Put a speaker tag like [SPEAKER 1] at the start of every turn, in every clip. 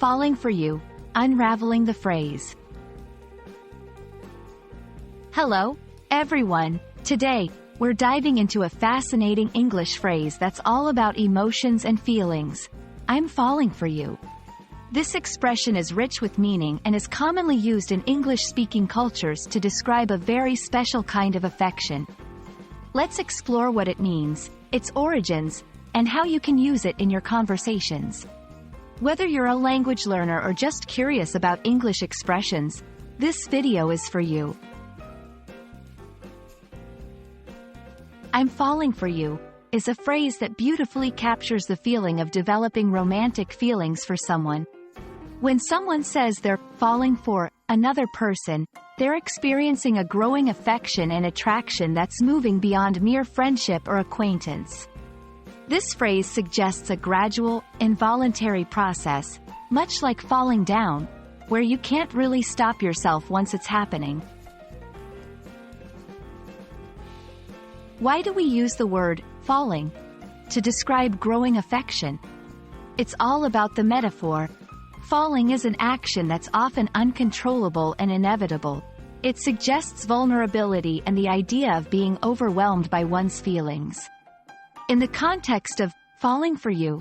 [SPEAKER 1] falling for you, unraveling the phrase. Hello, everyone. Today, we're diving into a fascinating English phrase that's all about emotions and feelings. I'm falling for you. This expression is rich with meaning and is commonly used in English-speaking cultures to describe a very special kind of affection. Let's explore what it means, its origins, and how you can use it in your conversations. Whether you're a language learner or just curious about English expressions, this video is for you. I'm falling for you is a phrase that beautifully captures the feeling of developing romantic feelings for someone. When someone says they're falling for another person, they're experiencing a growing affection and attraction that's moving beyond mere friendship or acquaintance. This phrase suggests a gradual, involuntary process, much like falling down, where you can't really stop yourself once it's happening. Why do we use the word falling to describe growing affection? It's all about the metaphor. Falling is an action that's often uncontrollable and inevitable. It suggests vulnerability and the idea of being overwhelmed by one's feelings. In the context of falling for you,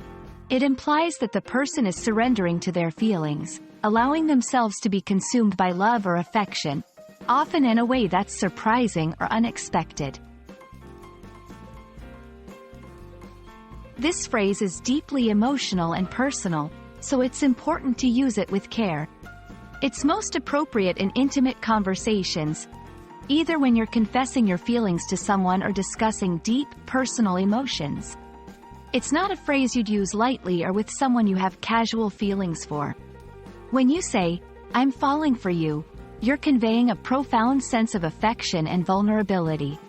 [SPEAKER 1] it implies that the person is surrendering to their feelings, allowing themselves to be consumed by love or affection, often in a way that's surprising or unexpected. This phrase is deeply emotional and personal, so it's important to use it with care. It's most appropriate in intimate conversations, either when you're confessing your feelings to someone or discussing deep, personal emotions. It's not a phrase you'd use lightly or with someone you have casual feelings for. When you say, "I'm falling for you," you're conveying a profound sense of affection and vulnerability.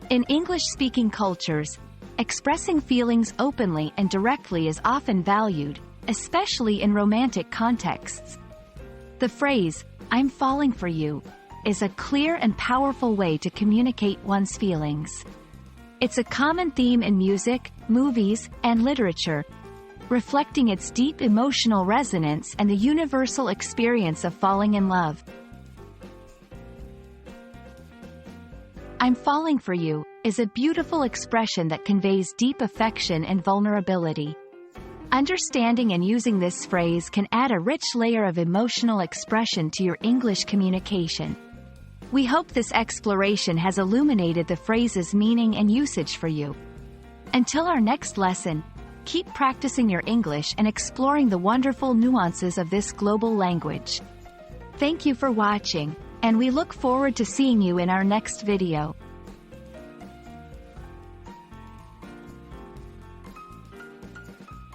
[SPEAKER 1] In English-speaking cultures, expressing feelings openly and directly is often valued, especially in romantic contexts. The phrase, "I'm falling for you," is a clear and powerful way to communicate one's feelings. It's a common theme in music, movies, and literature, reflecting its deep emotional resonance and the universal experience of falling in love. "I'm falling for you" is a beautiful expression that conveys deep affection and vulnerability. Understanding and using this phrase can add a rich layer of emotional expression to your English communication. We hope this exploration has illuminated the phrase's meaning and usage for you. Until our next lesson, keep practicing your English and exploring the wonderful nuances of this global language. Thank you for watching, and we look forward to seeing you in our next video.